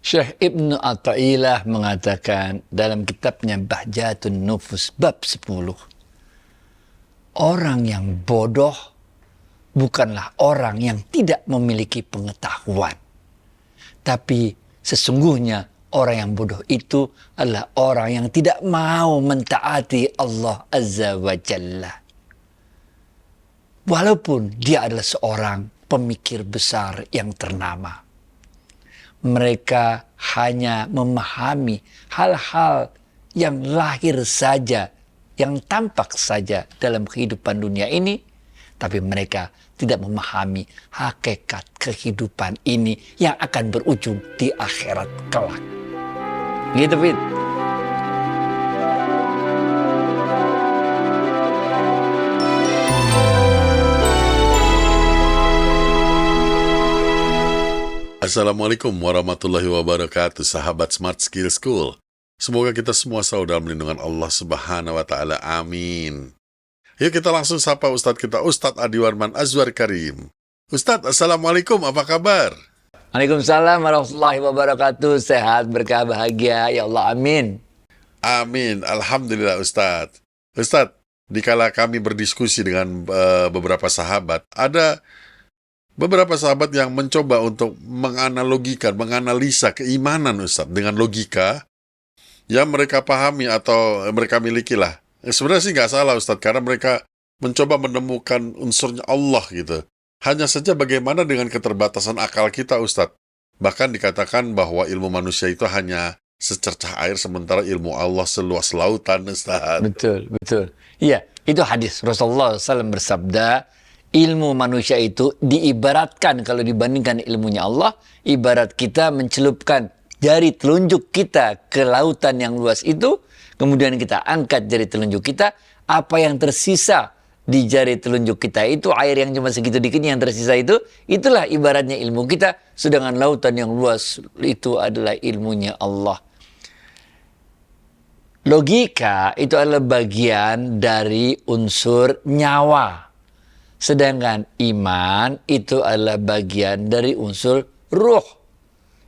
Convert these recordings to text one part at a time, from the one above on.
Syekh Ibnu Athaillah mengatakan dalam kitabnya Bahjatun Nufus bab 10, orang yang bodoh bukanlah orang yang tidak memiliki pengetahuan, tapi sesungguhnya orang yang bodoh itu adalah orang yang tidak mau mentaati Allah Azza wa Jalla. Walaupun dia adalah seorang pemikir besar yang ternama. Mereka hanya memahami hal-hal yang lahir saja, yang tampak saja dalam kehidupan dunia ini, tapi mereka tidak memahami hakikat kehidupan ini yang akan berujung di akhirat kelak. Gitu, Fit. Assalamualaikum warahmatullahi wabarakatuh, sahabat Smart Skill School. Semoga kita semua selalu dalam lindungan Allah Subhanahu wa Ta'ala. Amin. Yuk kita langsung sapa Ustadz kita, Ustadz Adi Warman Azwar Karim. Ustadz, Assalamualaikum, apa kabar? Waalaikumsalam warahmatullahi wabarakatuh. Sehat, berkah, bahagia. Ya Allah, amin. Amin. Alhamdulillah, Ustadz. Ustadz, dikala kami berdiskusi dengan beberapa sahabat, ada beberapa sahabat yang mencoba untuk menganalisa keimanan Ustadz dengan logika yang mereka pahami atau mereka miliki lah. Sebenarnya sih nggak salah Ustadz, karena mereka mencoba menemukan unsurnya Allah gitu. Hanya saja bagaimana dengan keterbatasan akal kita Ustadz. Bahkan dikatakan bahwa ilmu manusia itu hanya secercah air, sementara ilmu Allah seluas lautan Ustadz. Betul, betul. Iya, itu hadis Rasulullah SAW bersabda, ilmu manusia itu diibaratkan kalau dibandingkan ilmunya Allah, ibarat kita mencelupkan jari telunjuk kita ke lautan yang luas itu, kemudian kita angkat jari telunjuk kita, apa yang tersisa di jari telunjuk kita itu, air yang cuma segitu dikit yang tersisa itu, itulah ibaratnya ilmu kita, sedangkan lautan yang luas itu adalah ilmunya Allah. Logika itu adalah bagian dari unsur nyawa. Sedangkan iman itu adalah bagian dari unsur ruh.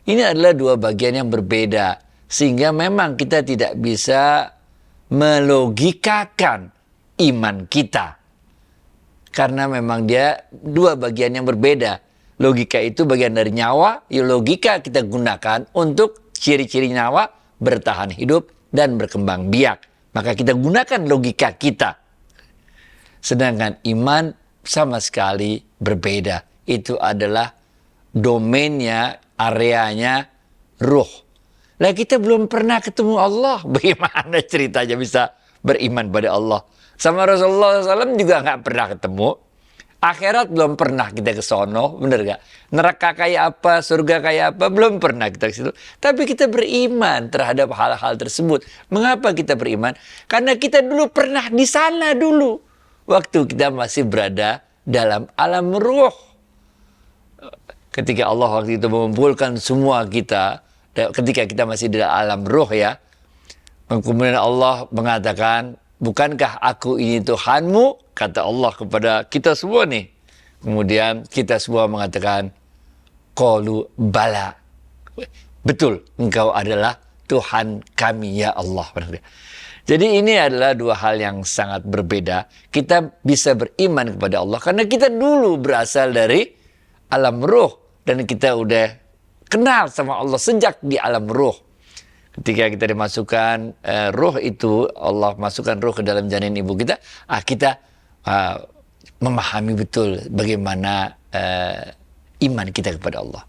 Ini adalah dua bagian yang berbeda. Sehingga memang kita tidak bisa melogikakan iman kita. Karena memang dia dua bagian yang berbeda. Logika itu bagian dari nyawa. Ya, logika kita gunakan untuk ciri-ciri nyawa bertahan hidup dan berkembang biak. Maka kita gunakan logika kita. Sedangkan iman sama sekali berbeda. Itu adalah domainnya, areanya ruh. Lah kita belum pernah ketemu Allah. Bagaimana ceritanya bisa beriman pada Allah? Sama Rasulullah SAW juga nggak pernah ketemu. Akhirat belum pernah kita ke sono, bener gak? Neraka kayak apa, surga kayak apa, belum pernah kita ke situ. Tapi kita beriman terhadap hal-hal tersebut. Mengapa kita beriman? Karena kita dulu pernah di sana dulu. Waktu kita masih berada dalam alam ruh. Ketika Allah waktu itu mengumpulkan semua kita, ketika kita masih di alam ruh ya, kemudian Allah mengatakan, bukankah aku ini Tuhanmu? Kata Allah kepada kita semua nih. Kemudian kita semua mengatakan, qalu bala. Betul, engkau adalah Tuhan kami ya Allah. Jadi ini adalah dua hal yang sangat berbeda. Kita bisa beriman kepada Allah karena kita dulu berasal dari alam ruh. Dan kita udah kenal sama Allah sejak di alam ruh. Ketika kita dimasukkan ruh itu, Allah masukkan ruh ke dalam janin ibu kita, kita memahami betul bagaimana iman kita kepada Allah.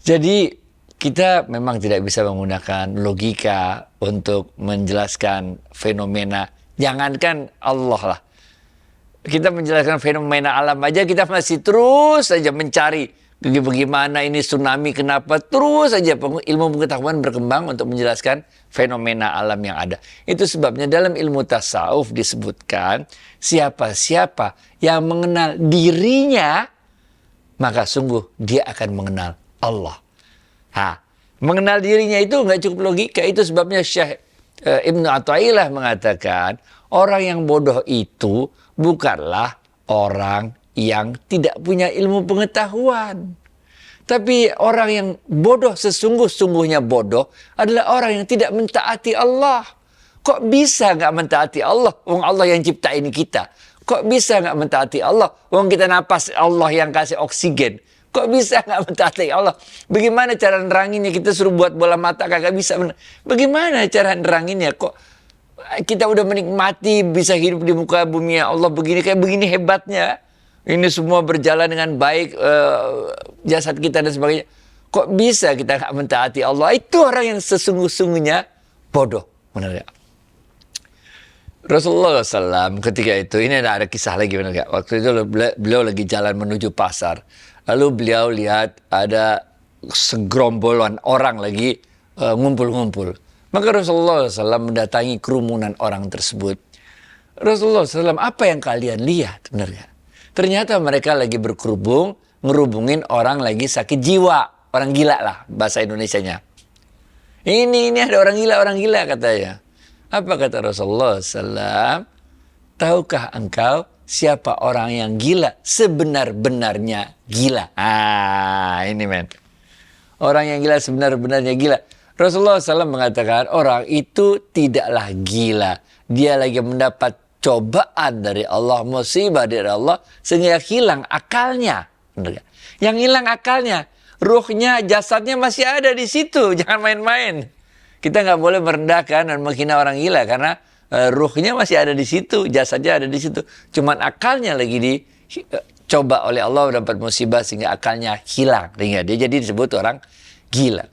Jadi kita memang tidak bisa menggunakan logika untuk menjelaskan fenomena. Jangankan Allah lah. Kita menjelaskan fenomena alam aja, kita masih terus saja mencari bagaimana ini tsunami, kenapa. Terus saja ilmu pengetahuan berkembang untuk menjelaskan fenomena alam yang ada. Itu sebabnya dalam ilmu tasawuf disebutkan, siapa-siapa yang mengenal dirinya, maka sungguh dia akan mengenal Allah. Mengenal dirinya itu nggak cukup logika. Itu sebabnya Syekh Ibnu Athaillah mengatakan, orang yang bodoh itu bukanlah orang yang tidak punya ilmu pengetahuan, Tapi orang yang bodoh sesungguh-sungguhnya bodoh adalah orang yang tidak mentaati Allah. Kok bisa nggak mentaati Allah? Wong Allah yang ciptain kita. Kok bisa nggak mentaati Allah? Wong kita napas Allah yang kasih oksigen. Kok bisa nggak mentaati Allah? Bagaimana cara neranginnya? Kita suruh buat bola mata kagak bisa. Bagaimana cara neranginnya? Kok kita udah menikmati bisa hidup di muka bumi ya Allah begini, kayak begini hebatnya. Ini semua berjalan dengan baik, jasad kita dan sebagainya. Kok bisa kita nggak mentaati Allah? Itu orang yang sesungguh-sungguhnya bodoh. Benar ya? Rasulullah SAW ketika itu, ini ada kisah lagi benar gak? Waktu itu beliau lagi jalan menuju pasar. Lalu beliau lihat ada segerombolan orang lagi ngumpul-ngumpul. Maka Rasulullah SAW mendatangi kerumunan orang tersebut. Rasulullah SAW, apa yang kalian lihat? Benar gak? Ternyata mereka lagi berkerubung, ngerubungin orang lagi sakit jiwa. Orang gila lah bahasa Indonesianya. Ini ada orang gila katanya. Apa kata Rasulullah SAW? Tahukah engkau siapa orang yang gila? Sebenar-benarnya gila. Ini men. Orang yang gila sebenar-benarnya gila. Rasulullah SAW mengatakan orang itu tidaklah gila. Dia lagi mendapat cobaan dari Allah, musibah dari Allah, sehingga hilang akalnya. Yang hilang akalnya, ruhnya, jasadnya masih ada di situ. Jangan main-main. Kita nggak boleh merendahkan dan menghina orang gila karena ruhnya masih ada di situ, jasadnya ada di situ. Cuman akalnya lagi dicoba oleh Allah, dapat musibah sehingga akalnya hilang. Dia jadi disebut orang gila.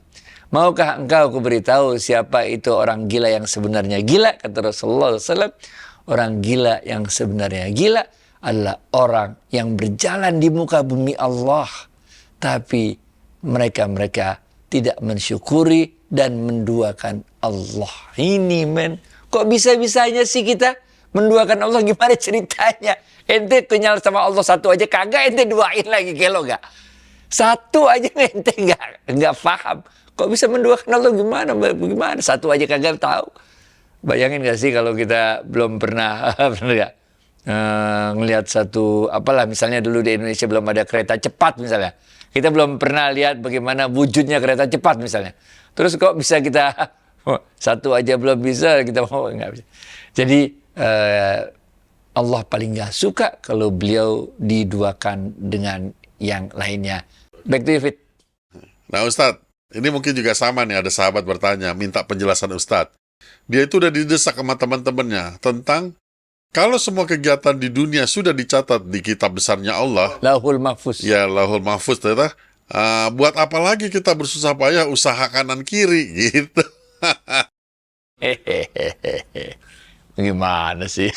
Maukah engkau kuberitahu siapa itu orang gila yang sebenarnya gila? Kata Rasulullah SAW. Orang gila yang sebenarnya gila adalah orang yang berjalan di muka bumi Allah. Tapi mereka tidak mensyukuri dan menduakan Allah. Ini men. Kok bisa-bisanya sih kita menduakan Allah? Gimana ceritanya? Ente kenyal sama Allah satu aja kagak, ente duain lagi kelo gak? Satu aja ente nggak paham. Kok bisa menduakan Allah gimana? Satu aja kagak tahu. Bayangin gak sih kalau kita belum pernah ngelihat satu, apalah misalnya dulu di Indonesia belum ada kereta cepat misalnya. Kita belum pernah lihat bagaimana wujudnya kereta cepat misalnya. Terus kok bisa kita, satu aja belum bisa, kita mau nggak bisa. Jadi Allah paling gak suka kalau beliau diduakan dengan yang lainnya. Back to you, Fit. Nah Ustadz, ini mungkin juga sama nih, ada sahabat bertanya, minta penjelasan Ustadz. Dia itu udah didesak sama teman-temannya tentang kalau semua kegiatan di dunia sudah dicatat di kitab besarnya Allah, Lauhul Mahfuz. ya Lauhul Mahfuz, ternyata buat apa lagi kita bersusah payah usaha kanan kiri gitu. Gimana sih?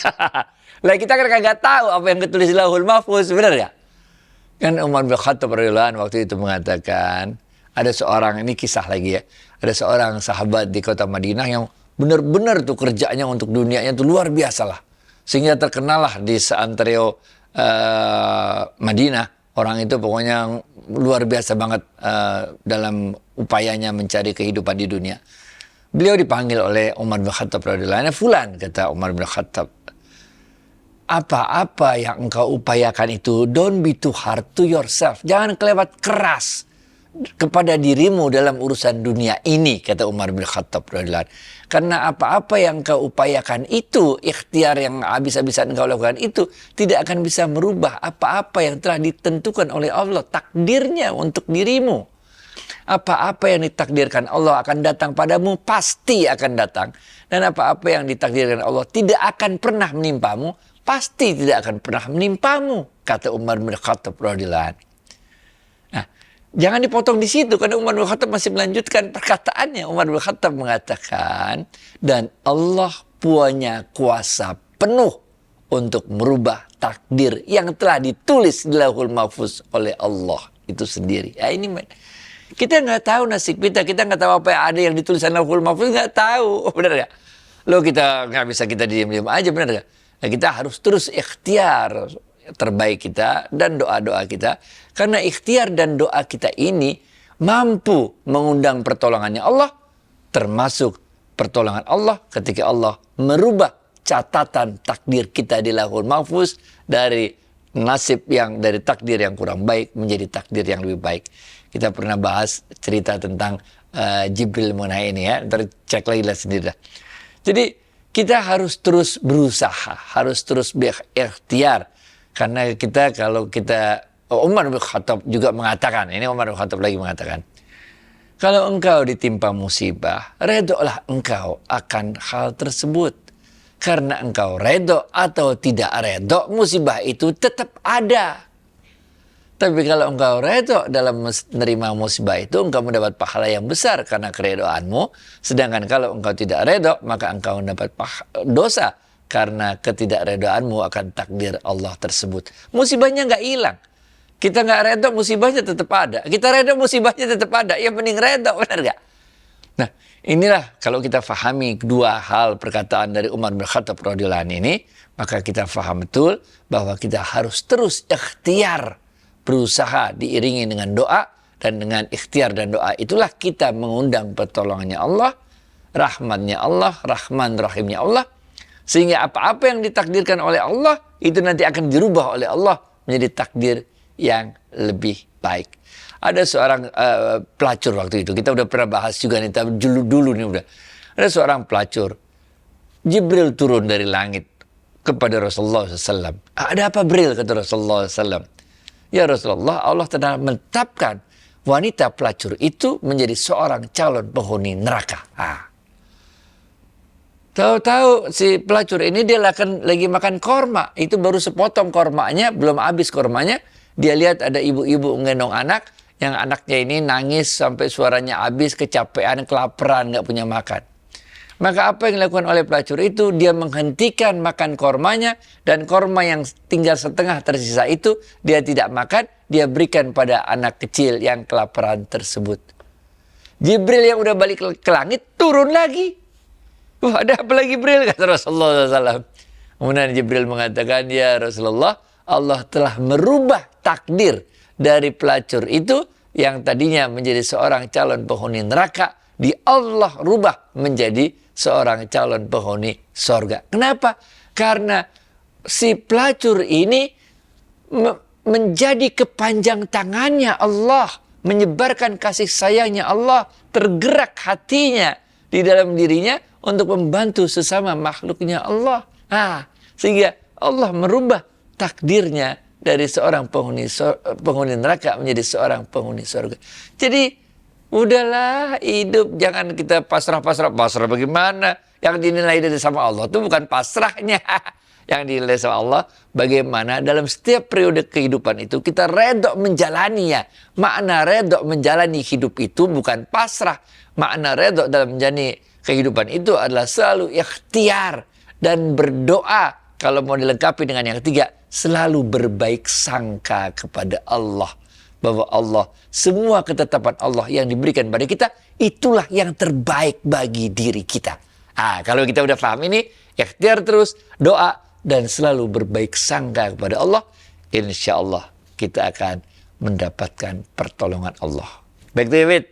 Lah kita kan kagak tahu apa yang ketulis di Lauhul Mahfuz, benar ya? Kan Umar bin Khattab radhiyallahu anhu waktu itu mengatakan, ada seorang, ini kisah lagi ya, ada seorang sahabat di kota Madinah yang benar-benar tuh kerjanya untuk dunianya tuh luar biasa lah. Sehingga terkenal lah di seantero Madinah. Orang itu pokoknya luar biasa banget dalam upayanya mencari kehidupan di dunia. Beliau dipanggil oleh Umar bin Khattab radhiyallahu anhu. Fulan, kata Umar bin Khattab, apa-apa yang engkau upayakan itu, don't be too hard to yourself. Jangan kelewat keras kepada dirimu dalam urusan dunia ini, kata Umar bin Khattab radhiyallahu anhu. Karena apa-apa yang kau upayakan itu, ikhtiar yang habis-habisan engkau lakukan itu tidak akan bisa merubah apa-apa yang telah ditentukan oleh Allah, takdirnya untuk dirimu. Apa-apa yang ditakdirkan Allah akan datang padamu, pasti akan datang. Dan apa-apa yang ditakdirkan Allah tidak akan pernah menimpamu, pasti tidak akan pernah menimpamu, kata Umar bin Khattab radhiyallahu anhu. Jangan dipotong di situ, karena Umar bin Khattab masih melanjutkan perkataannya. Umar bin Khattab mengatakan, dan Allah punya kuasa penuh untuk merubah takdir yang telah ditulis di Lauhul Mahfuz oleh Allah itu sendiri. Ya ini kita nggak tahu nasib kita nggak tahu apa yang ada yang ditulis di Lauhul Mahfuz, nggak tahu, benar ya? Lo kita nggak bisa kita diam-diam aja, benar ya? Nah, kita harus terus ikhtiar terbaik kita dan doa-doa kita, karena ikhtiar dan doa kita ini mampu mengundang pertolongannya Allah, termasuk pertolongan Allah ketika Allah merubah catatan takdir kita di Lauhul Mahfuz dari nasib yang dari takdir yang kurang baik menjadi takdir yang lebih baik. Kita pernah bahas cerita tentang Jibril mengenai ini ya. Ntar cek lagi lah sendiri lah. Jadi kita harus terus berusaha, harus terus berikhtiar. Karena kalau kita Umar bin Khattab juga mengatakan, ini Umar bin Khattab lagi mengatakan, kalau engkau ditimpa musibah, redolah engkau akan hal tersebut. Karena engkau redo atau tidak redo, musibah itu tetap ada. Tapi kalau engkau redo dalam menerima musibah itu, engkau mendapat pahala yang besar karena keredoanmu. Sedangkan kalau engkau tidak redo, maka engkau mendapat dosa karena ketidakredoanmu akan takdir Allah tersebut. Musibahnya nggak hilang. Kita nggak redo, musibahnya tetap ada. Kita redo, musibahnya tetap ada. Yang penting redo, benar nggak? Nah, inilah kalau kita fahami dua hal perkataan dari Umar bin Khattab radhiyallahu anhu ini, maka kita faham betul bahwa kita harus terus ikhtiar, berusaha diiringi dengan doa, dan dengan ikhtiar dan doa itulah kita mengundang pertolongannya Allah, rahmatnya Allah, rahman rahimnya Allah, sehingga apa-apa yang ditakdirkan oleh Allah itu nanti akan dirubah oleh Allah menjadi takdir yang lebih baik. Ada seorang pelacur waktu itu, kita udah pernah bahas juga nih, tapi dulu nih udah. Ada seorang pelacur, Jibril turun dari langit kepada Rasulullah SAW. Ada apa Jibril, kata Rasulullah SAW? Ya Rasulullah, Allah telah menetapkan wanita pelacur itu menjadi seorang calon penghuni neraka. Tahu-tahu si pelacur ini dia lagi makan korma. Itu baru sepotong kormanya, belum habis kormanya. Dia lihat ada ibu-ibu menggendong anak, yang anaknya ini nangis sampai suaranya habis, kecapean, kelaparan, nggak punya makan. Maka apa yang dilakukan oleh pelacur itu, dia menghentikan makan kormanya, dan korma yang tinggal setengah tersisa itu, dia tidak makan, dia berikan pada anak kecil yang kelaparan tersebut. Jibril yang udah balik ke langit, turun lagi. Wah, ada apa lagi Jibril, kata Rasulullah SAW. Kemudian Jibril mengatakan, ya Rasulullah, Allah telah merubah takdir dari pelacur itu yang tadinya menjadi seorang calon penghuni neraka, di Allah rubah menjadi seorang calon penghuni sorga. Kenapa? Karena si pelacur ini menjadi kepanjang tangannya Allah, menyebarkan kasih sayangnya Allah, tergerak hatinya di dalam dirinya untuk membantu sesama makhluknya Allah. Sehingga Allah merubah takdirnya dari seorang penghuni neraka menjadi seorang penghuni surga. Jadi udahlah hidup, jangan kita pasrah bagaimana? Yang dinilai dari sama Allah itu bukan pasrahnya. Yang dinilai sama Allah bagaimana dalam setiap periode kehidupan itu kita redok menjalaninya. Makna redok menjalani hidup itu bukan pasrah. Makna redok dalam menjalani kehidupan itu adalah selalu ikhtiar dan berdoa. Kalau mau dilengkapi dengan yang ketiga, selalu berbaik sangka kepada Allah. Bahwa Allah, semua ketetapan Allah yang diberikan pada kita, itulah yang terbaik bagi diri kita. Kalau kita udah paham ini, ikhtiar terus, doa, dan selalu berbaik sangka kepada Allah, insya Allah kita akan mendapatkan pertolongan Allah. Baik, David.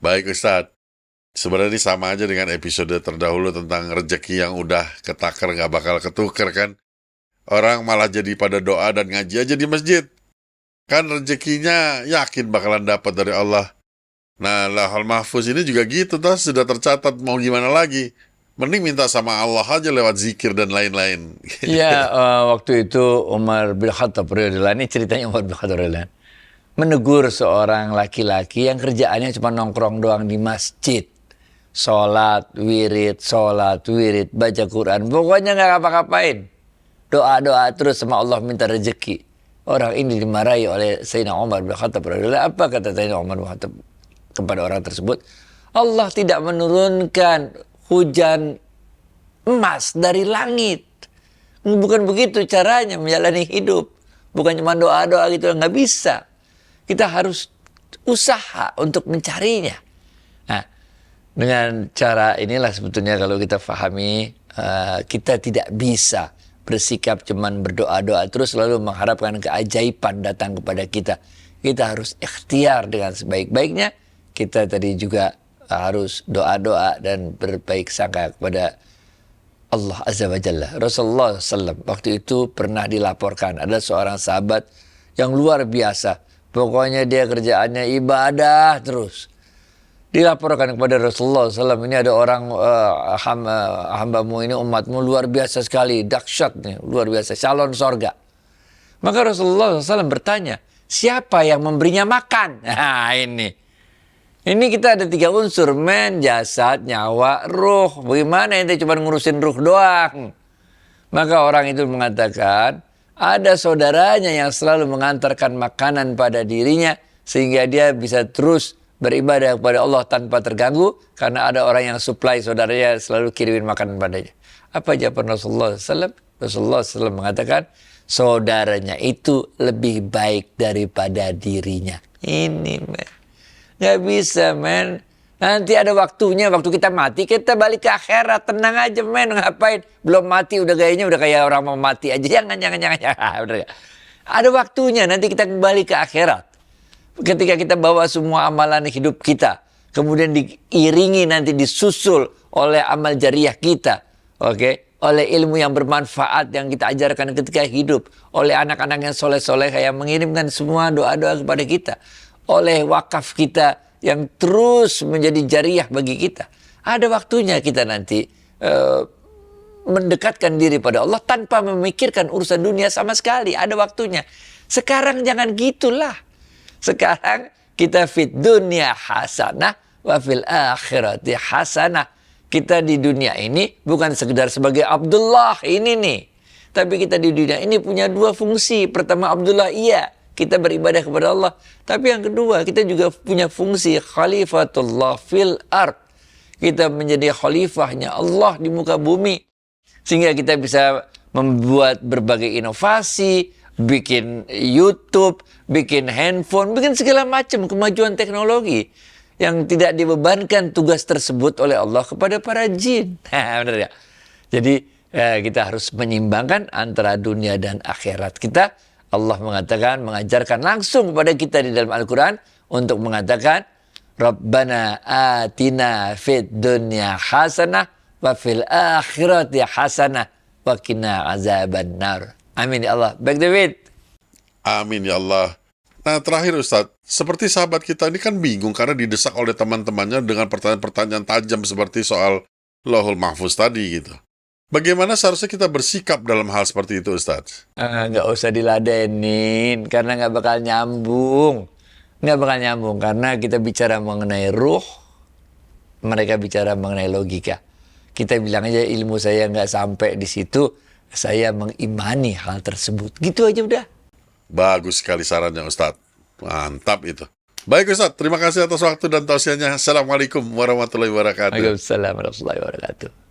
Baik, Ustadz. Sebenarnya sama aja dengan episode terdahulu tentang rezeki yang udah ketakar gak bakal ketuker kan. Orang malah jadi pada doa dan ngaji aja di masjid. Kan rezekinya yakin bakalan dapat dari Allah. Nah, Lauhul Mahfuz ini juga gitu, sudah tercatat, mau gimana lagi. Mending minta sama Allah aja lewat zikir dan lain-lain. Ya, waktu itu Umar bin Khattab radhiyallahu anhu, ini ceritanya Umar bin Khattab radhiyallahu anhu, menegur seorang laki-laki yang kerjaannya cuma nongkrong doang di masjid. Sholat, wirid, baca Quran. Pokoknya nggak ngapa-ngapain. Doa-doa terus sama Allah minta rezeki. Orang ini dimarahi oleh Sayyidina Umar bin Khattab. Apa kata Sayyidina Umar bin Khattab kepada orang tersebut? Allah tidak menurunkan hujan emas dari langit. Bukan begitu caranya menjalani hidup. Bukan cuma doa-doa gitu, nggak bisa. Kita harus usaha untuk mencarinya. Nah, dengan cara inilah sebetulnya kalau kita pahami, kita tidak bisa bersikap cuman berdoa-doa terus lalu mengharapkan keajaiban datang kepada kita. Kita harus ikhtiar dengan sebaik-baiknya. Kita tadi juga harus doa-doa dan berbaik sangka kepada Allah Azza wa Jalla. Rasulullah SAW waktu itu pernah dilaporkan ada seorang sahabat yang luar biasa Pokoknya dia kerjaannya ibadah terus. Dilaporkan kepada Rasulullah SAW, ini ada orang hambamu ini, umatmu luar biasa sekali, dahsyat nih, luar biasa, calon sorga. Maka Rasulullah SAW bertanya, siapa yang memberinya makan? Nah ini kita ada 3 unsur, jasad, nyawa, ruh. Bagaimana ente cuma ngurusin ruh doang? Maka orang itu mengatakan, ada saudaranya yang selalu mengantarkan makanan pada dirinya, sehingga dia bisa terus beribadah kepada Allah tanpa terganggu, karena ada orang yang supply saudaranya selalu kirimin makanan padanya. Apa jawaban Rasulullah SAW? Rasulullah SAW mengatakan, saudaranya itu lebih baik daripada dirinya. Ini men, nggak bisa men. Nanti ada waktunya, waktu kita mati, kita balik ke akhirat. Tenang aja men, ngapain? Belum mati udah gayanya udah kayak orang mau mati aja. Jangan. Ada waktunya, nanti kita kembali ke akhirat. Ketika kita bawa semua amalan hidup kita, kemudian diiringi nanti disusul oleh amal jariah kita, oleh ilmu yang bermanfaat yang kita ajarkan ketika hidup, oleh anak-anak yang soleh-soleh yang mengirimkan semua doa-doa kepada kita, oleh wakaf kita yang terus menjadi jariah bagi kita. Ada waktunya kita nanti mendekatkan diri pada Allah tanpa memikirkan urusan dunia sama sekali. Ada waktunya. Sekarang jangan gitulah. Sekarang kita fit dunia hasanah wa fil akhirati hasanah. Kita di dunia ini bukan sekedar sebagai Abdullah ini nih. Tapi kita di dunia ini punya 2 fungsi. Pertama Abdullah, iya, kita beribadah kepada Allah. Tapi yang kedua, kita juga punya fungsi khalifatullah fil ard. Kita menjadi khalifahnya Allah di muka bumi. Sehingga kita bisa membuat berbagai inovasi, bikin YouTube, bikin handphone, bikin segala macam kemajuan teknologi yang tidak dibebankan tugas tersebut oleh Allah kepada para jin. Benar ya? Jadi kita harus menyimbangkan antara dunia dan akhirat kita. Allah mengajarkan langsung kepada kita di dalam Al-Quran untuk mengatakan, Rabbana atina fid dunya hasanah wa fil akhirati hasanah wa qina azaban nar. Amin ya Allah. Baik David. Amin ya Allah. Nah terakhir Ustadz, seperti sahabat kita ini kan bingung karena didesak oleh teman-temannya dengan pertanyaan-pertanyaan tajam seperti soal Lauhul Mahfuz tadi gitu. Bagaimana seharusnya kita bersikap dalam hal seperti itu Ustadz? Nggak usah diladenin karena nggak bakal nyambung. Nggak bakal nyambung karena kita bicara mengenai ruh, mereka bicara mengenai logika. Kita bilang aja ilmu saya nggak sampai di situ, saya mengimani hal tersebut. Gitu aja udah. Bagus sekali sarannya Ustadz. Mantap itu. Baik Ustadz, terima kasih atas waktu dan tausiahnya. Assalamualaikum warahmatullahi wabarakatuh. Waalaikumsalam warahmatullahi wabarakatuh.